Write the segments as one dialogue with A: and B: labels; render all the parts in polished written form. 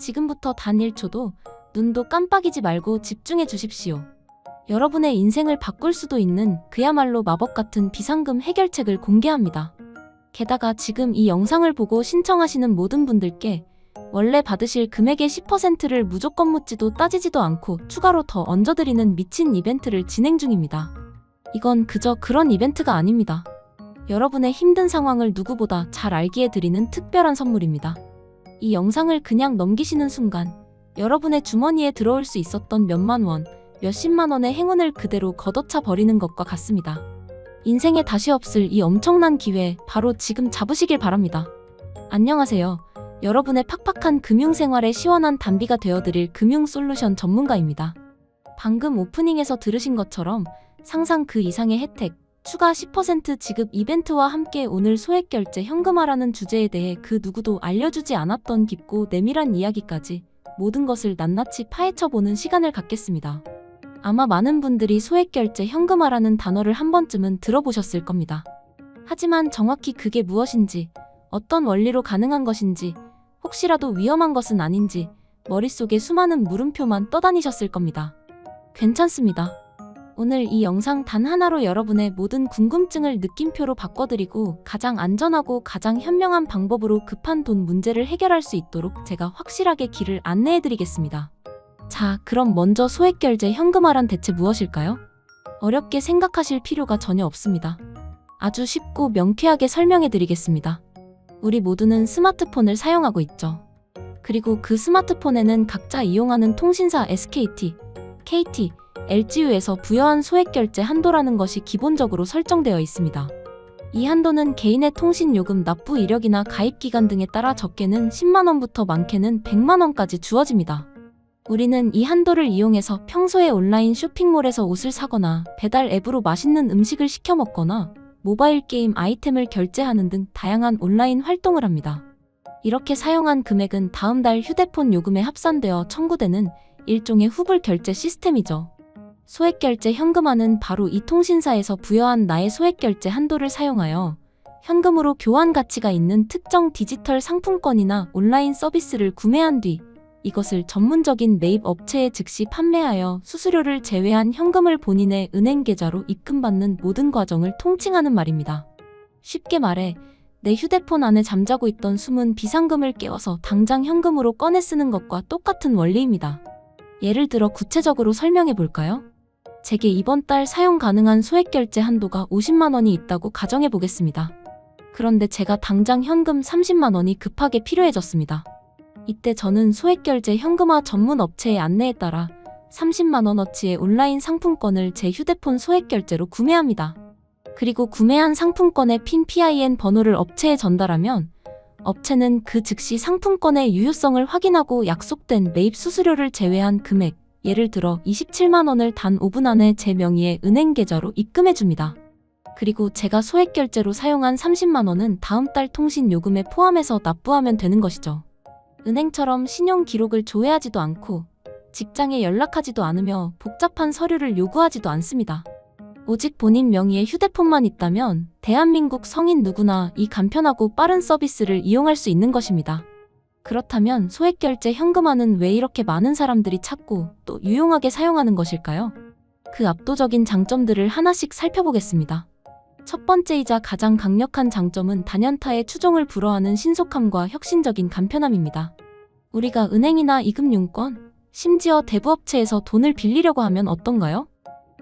A: 지금부터 단 1초도 눈도 깜빡이지 말고 집중해 주십시오. 여러분의 인생을 바꿀 수도 있는 그야말로 마법 같은 비상금 해결책을 공개합니다. 게다가 지금 이 영상을 보고 신청하시는 모든 분들께 원래 받으실 금액의 10%를 무조건 묻지도 따지지도 않고 추가로 더 얹어드리는 미친 이벤트를 진행 중입니다. 이건 그저 그런 이벤트가 아닙니다. 여러분의 힘든 상황을 누구보다 잘 알기에 드리는 특별한 선물입니다. 이 영상을 그냥 넘기시는 순간 여러분의 주머니에 들어올 수 있었던 몇만 원, 몇십만 원의 행운을 그대로 걷어차 버리는 것과 같습니다. 인생에 다시 없을 이 엄청난 기회 바로 지금 잡으시길 바랍니다. 안녕하세요. 여러분의 팍팍한 금융생활에 시원한 단비가 되어드릴 금융솔루션 전문가입니다. 방금 오프닝에서 들으신 것처럼 상상 그 이상의 혜택, 추가 10% 지급 이벤트와 함께 오늘 소액결제 현금화라는 주제에 대해 그 누구도 알려주지 않았던 깊고 내밀한 이야기까지 모든 것을 낱낱이 파헤쳐보는 시간을 갖겠습니다. 아마 많은 분들이 소액결제 현금화라는 단어를 한 번쯤은 들어보셨을 겁니다. 하지만 정확히 그게 무엇인지, 어떤 원리로 가능한 것인지, 혹시라도 위험한 것은 아닌지 머릿속에 수많은 물음표만 떠다니셨을 겁니다. 괜찮습니다. 오늘 이 영상 단 하나로 여러분의 모든 궁금증을 느낌표로 바꿔드리고 가장 안전하고 가장 현명한 방법으로 급한 돈 문제를 해결할 수 있도록 제가 확실하게 길을 안내해드리겠습니다. 자, 그럼 먼저 소액결제 현금화란 대체 무엇일까요? 어렵게 생각하실 필요가 전혀 없습니다. 아주 쉽고 명쾌하게 설명해드리겠습니다. 우리 모두는 스마트폰을 사용하고 있죠. 그리고 그 스마트폰에는 각자 이용하는 통신사 SKT, KT, LGU에서 부여한 소액결제 한도라는 것이 기본적으로 설정되어 있습니다. 이 한도는 개인의 통신요금 납부 이력이나 가입기간 등에 따라 적게는 10만원부터 많게는 100만원까지 주어집니다. 우리는 이 한도를 이용해서 평소에 온라인 쇼핑몰에서 옷을 사거나 배달 앱으로 맛있는 음식을 시켜 먹거나 모바일 게임 아이템을 결제하는 등 다양한 온라인 활동을 합니다. 이렇게 사용한 금액은 다음 달 휴대폰 요금에 합산되어 청구되는 일종의 후불 결제 시스템이죠. 소액결제 현금화는 바로 이 통신사에서 부여한 나의 소액결제 한도를 사용하여 현금으로 교환 가치가 있는 특정 디지털 상품권이나 온라인 서비스를 구매한 뒤 이것을 전문적인 매입 업체에 즉시 판매하여 수수료를 제외한 현금을 본인의 은행 계좌로 입금받는 모든 과정을 통칭하는 말입니다. 쉽게 말해 내 휴대폰 안에 잠자고 있던 숨은 비상금을 깨워서 당장 현금으로 꺼내 쓰는 것과 똑같은 원리입니다. 예를 들어 구체적으로 설명해 볼까요? 제게 이번 달 사용 가능한 소액결제 한도가 50만원이 있다고 가정해 보겠습니다. 그런데 제가 당장 현금 30만원이 급하게 필요해졌습니다. 이때 저는 소액결제 현금화 전문 업체의 안내에 따라 30만원어치의 온라인 상품권을 제 휴대폰 소액결제로 구매합니다. 그리고 구매한 상품권의 핀 PIN 번호를 업체에 전달하면 업체는 그 즉시 상품권의 유효성을 확인하고 약속된 매입 수수료를 제외한 금액, 예를 들어 27만원을 단 5분 안에 제 명의의 은행 계좌로 입금해줍니다. 그리고 제가 소액결제로 사용한 30만원은 다음 달 통신 요금에 포함해서 납부하면 되는 것이죠. 은행처럼 신용 기록을 조회하지도 않고 직장에 연락하지도 않으며 복잡한 서류를 요구하지도 않습니다. 오직 본인 명의의 휴대폰만 있다면 대한민국 성인 누구나 이 간편하고 빠른 서비스를 이용할 수 있는 것입니다. 그렇다면 소액결제 현금화는 왜 이렇게 많은 사람들이 찾고 또 유용하게 사용하는 것일까요? 그 압도적인 장점들을 하나씩 살펴보겠습니다. 첫 번째이자 가장 강력한 장점은 단연타의 추종을 불허하는 신속함과 혁신적인 간편함입니다. 우리가 은행이나 이금융권, 심지어 대부업체에서 돈을 빌리려고 하면 어떤가요?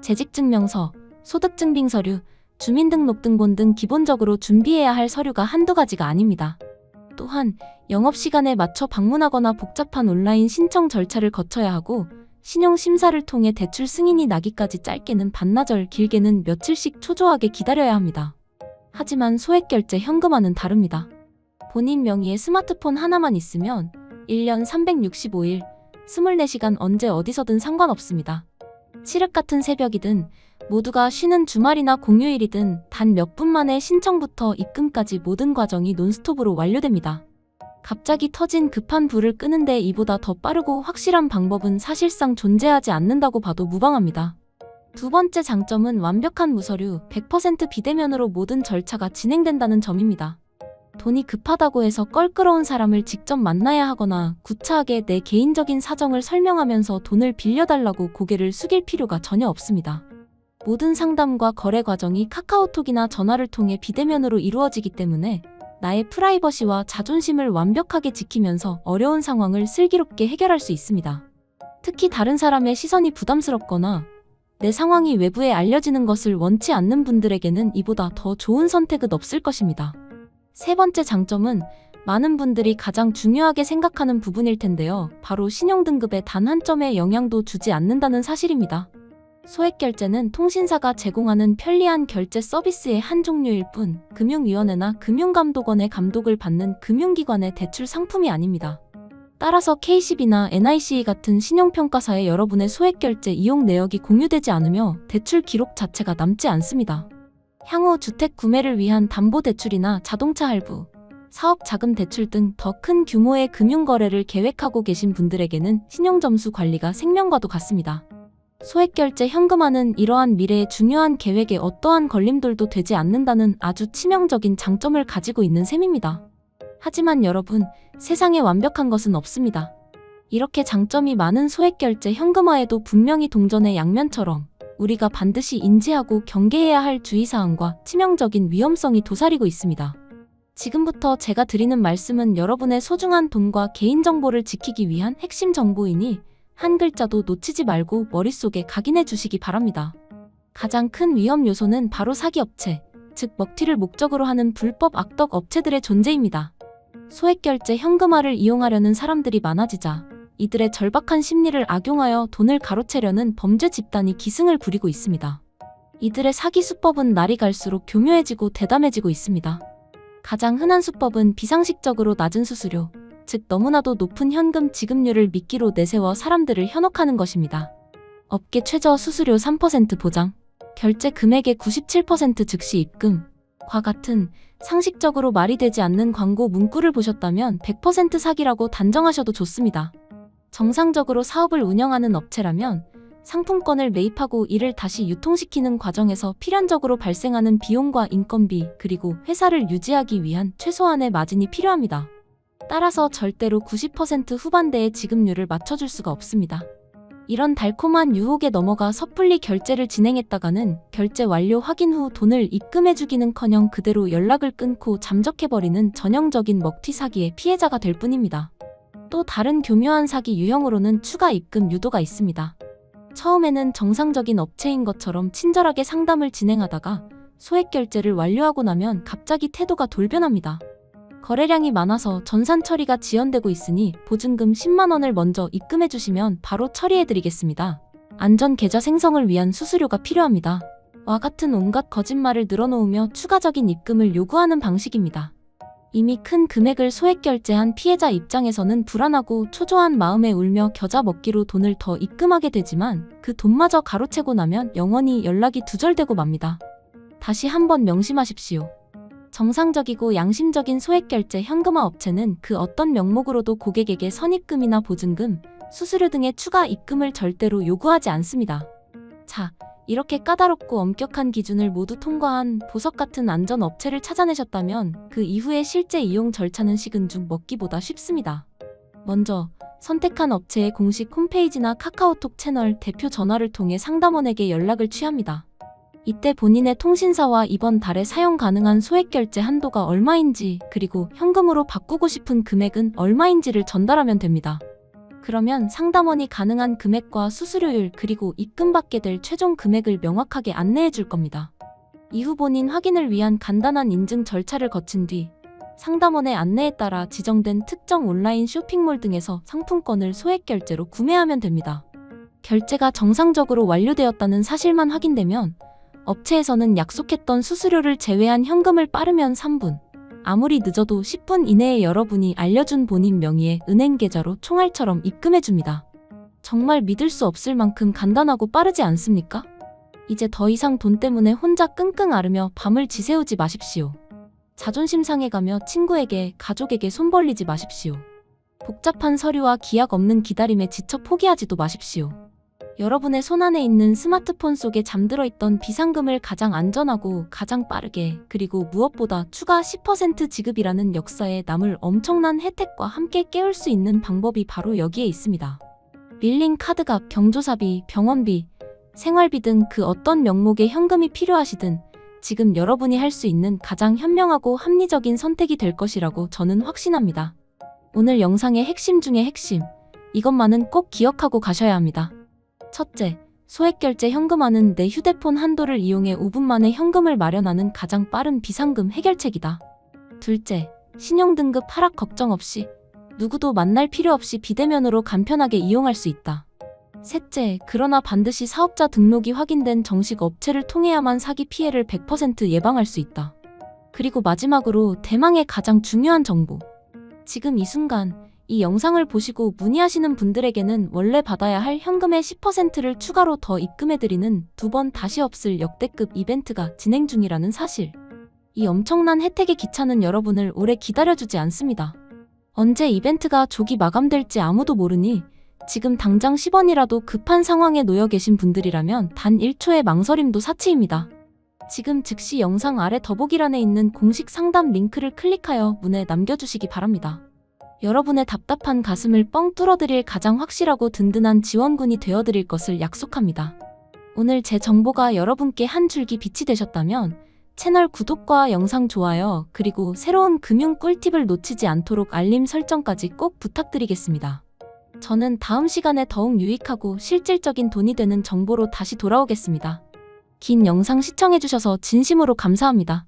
A: 재직증명서, 소득증빙서류, 주민등록등본 등 기본적으로 준비해야 할 서류가 한두 가지가 아닙니다. 또한 영업시간에 맞춰 방문하거나 복잡한 온라인 신청 절차를 거쳐야 하고 신용심사를 통해 대출 승인이 나기까지 짧게는 반나절, 길게는 며칠씩 초조하게 기다려야 합니다. 하지만 소액결제 현금화는 다릅니다. 본인 명의의 스마트폰 하나만 있으면 1년 365일, 24시간 언제 어디서든 상관없습니다. 칠흑 같은 새벽이든 모두가 쉬는 주말이나 공휴일이든 단 몇 분 만에 신청부터 입금까지 모든 과정이 논스톱으로 완료됩니다. 갑자기 터진 급한 불을 끄는데 이보다 더 빠르고 확실한 방법은 사실상 존재하지 않는다고 봐도 무방합니다. 두 번째 장점은 완벽한 무서류, 100% 비대면으로 모든 절차가 진행된다는 점입니다. 돈이 급하다고 해서 껄끄러운 사람을 직접 만나야 하거나 구차하게 내 개인적인 사정을 설명하면서 돈을 빌려달라고 고개를 숙일 필요가 전혀 없습니다. 모든 상담과 거래 과정이 카카오톡이나 전화를 통해 비대면으로 이루어지기 때문에 나의 프라이버시와 자존심을 완벽하게 지키면서 어려운 상황을 슬기롭게 해결할 수 있습니다. 특히 다른 사람의 시선이 부담스럽거나 내 상황이 외부에 알려지는 것을 원치 않는 분들에게는 이보다 더 좋은 선택은 없을 것입니다. 세 번째 장점은 많은 분들이 가장 중요하게 생각하는 부분일 텐데요. 바로 신용등급에 단 한 점의 영향도 주지 않는다는 사실입니다. 소액결제는 통신사가 제공하는 편리한 결제 서비스의 한 종류일 뿐 금융위원회나 금융감독원의 감독을 받는 금융기관의 대출 상품이 아닙니다. 따라서 KCB나 NIC 같은 신용평가사에 여러분의 소액결제 이용 내역이 공유되지 않으며 대출 기록 자체가 남지 않습니다. 향후 주택 구매를 위한 담보대출이나 자동차 할부, 사업자금 대출 등 더 큰 규모의 금융거래를 계획하고 계신 분들에게는 신용점수 관리가 생명과도 같습니다. 소액결제 현금화는 이러한 미래의 중요한 계획에 어떠한 걸림돌도 되지 않는다는 아주 치명적인 장점을 가지고 있는 셈입니다. 하지만 여러분, 세상에 완벽한 것은 없습니다. 이렇게 장점이 많은 소액결제 현금화에도 분명히 동전의 양면처럼 우리가 반드시 인지하고 경계해야 할 주의사항과 치명적인 위험성이 도사리고 있습니다. 지금부터 제가 드리는 말씀은 여러분의 소중한 돈과 개인정보를 지키기 위한 핵심 정보이니 한 글자도 놓치지 말고 머릿속에 각인해 주시기 바랍니다. 가장 큰 위험 요소는 바로 사기업체, 즉 먹튀를 목적으로 하는 불법 악덕 업체들의 존재입니다. 소액결제 현금화를 이용하려는 사람들이 많아지자 이들의 절박한 심리를 악용하여 돈을 가로채려는 범죄 집단이 기승을 부리고 있습니다. 이들의 사기 수법은 날이 갈수록 교묘해지고 대담해지고 있습니다. 가장 흔한 수법은 비상식적으로 낮은 수수료, 즉 너무나도 높은 현금 지급률을 미끼로 내세워 사람들을 현혹하는 것입니다. 업계 최저 수수료 3% 보장, 결제 금액의 97% 즉시 입금, 과 같은 상식적으로 말이 되지 않는 광고 문구를 보셨다면 100% 사기라고 단정하셔도 좋습니다. 정상적으로 사업을 운영하는 업체라면 상품권을 매입하고 이를 다시 유통시키는 과정에서 필연적으로 발생하는 비용과 인건비, 그리고 회사를 유지하기 위한 최소한의 마진이 필요합니다. 따라서 절대로 90% 후반대의 지급률을 맞춰줄 수가 없습니다. 이런 달콤한 유혹에 넘어가 섣불리 결제를 진행했다가는 결제 완료 확인 후 돈을 입금해주기는커녕 그대로 연락을 끊고 잠적해버리는 전형적인 먹튀 사기의 피해자가 될 뿐입니다. 또 다른 교묘한 사기 유형으로는 추가 입금 유도가 있습니다. 처음에는 정상적인 업체인 것처럼 친절하게 상담을 진행하다가 소액 결제를 완료하고 나면 갑자기 태도가 돌변합니다. 거래량이 많아서 전산 처리가 지연되고 있으니 보증금 10만 원을 먼저 입금해 주시면 바로 처리해드리겠습니다. 안전 계좌 생성을 위한 수수료가 필요합니다. 와 같은 온갖 거짓말을 늘어놓으며 추가적인 입금을 요구하는 방식입니다. 이미 큰 금액을 소액 결제한 피해자 입장에서는 불안하고 초조한 마음에 울며 겨자 먹기로 돈을 더 입금하게 되지만 그 돈마저 가로채고 나면 영원히 연락이 두절되고 맙니다. 다시 한번 명심하십시오. 정상적이고 양심적인 소액결제 현금화 업체는 그 어떤 명목으로도 고객에게 선입금이나 보증금, 수수료 등의 추가 입금을 절대로 요구하지 않습니다. 자, 이렇게 까다롭고 엄격한 기준을 모두 통과한 보석 같은 안전 업체를 찾아내셨다면 그 이후의 실제 이용 절차는 식은 죽 먹기보다 쉽습니다. 먼저 선택한 업체의 공식 홈페이지나 카카오톡 채널 대표 전화를 통해 상담원에게 연락을 취합니다. 이때 본인의 통신사와 이번 달에 사용 가능한 소액결제 한도가 얼마인지, 그리고 현금으로 바꾸고 싶은 금액은 얼마인지를 전달하면 됩니다. 그러면 상담원이 가능한 금액과 수수료율, 그리고 입금받게 될 최종 금액을 명확하게 안내해 줄 겁니다. 이후 본인 확인을 위한 간단한 인증 절차를 거친 뒤 상담원의 안내에 따라 지정된 특정 온라인 쇼핑몰 등에서 상품권을 소액결제로 구매하면 됩니다. 결제가 정상적으로 완료되었다는 사실만 확인되면 업체에서는 약속했던 수수료를 제외한 현금을 빠르면 3분, 아무리 늦어도 10분 이내에 여러분이 알려준 본인 명의의 은행 계좌로 총알처럼 입금해줍니다. 정말 믿을 수 없을 만큼 간단하고 빠르지 않습니까? 이제 더 이상 돈 때문에 혼자 끙끙 앓으며 밤을 지새우지 마십시오. 자존심 상해가며 친구에게, 가족에게 손 벌리지 마십시오. 복잡한 서류와 기약 없는 기다림에 지쳐 포기하지도 마십시오. 여러분의 손안에 있는 스마트폰 속에 잠들어 있던 비상금을 가장 안전하고 가장 빠르게, 그리고 무엇보다 추가 10% 지급이라는 역사에 남을 엄청난 혜택과 함께 깨울 수 있는 방법이 바로 여기에 있습니다. 밀린 카드값, 경조사비, 병원비, 생활비 등 그 어떤 명목의 현금이 필요하시든 지금 여러분이 할 수 있는 가장 현명하고 합리적인 선택이 될 것이라고 저는 확신합니다. 오늘 영상의 핵심 중의 핵심, 이것만은 꼭 기억하고 가셔야 합니다. 첫째, 소액결제 현금화는 내 휴대폰 한도를 이용해 5분 만에 현금을 마련하는 가장 빠른 비상금 해결책이다. 둘째, 신용등급 하락 걱정 없이 누구도 만날 필요 없이 비대면으로 간편하게 이용할 수 있다. 셋째, 그러나 반드시 사업자 등록이 확인된 정식 업체를 통해야만 사기 피해를 100% 예방할 수 있다. 그리고 마지막으로 대망의 가장 중요한 정보. 지금 이 순간 이 영상을 보시고 문의하시는 분들에게는 원래 받아야 할 현금의 10%를 추가로 더 입금해드리는 2번 다시 없을 역대급 이벤트가 진행 중이라는 사실. 이 엄청난 혜택의 기차는 여러분을 오래 기다려주지 않습니다. 언제 이벤트가 조기 마감될지 아무도 모르니 지금 당장 10원이라도 급한 상황에 놓여 계신 분들이라면 단 1초의 망설임도 사치입니다. 지금 즉시 영상 아래 더보기란에 있는 공식 상담 링크를 클릭하여 문에 남겨주시기 바랍니다. 여러분의 답답한 가슴을 뻥 뚫어드릴 가장 확실하고 든든한 지원군이 되어드릴 것을 약속합니다. 오늘 제 정보가 여러분께 한 줄기 빛이 되셨다면 채널 구독과 영상 좋아요, 그리고 새로운 금융 꿀팁을 놓치지 않도록 알림 설정까지 꼭 부탁드리겠습니다. 저는 다음 시간에 더욱 유익하고 실질적인 돈이 되는 정보로 다시 돌아오겠습니다. 긴 영상 시청해주셔서 진심으로 감사합니다.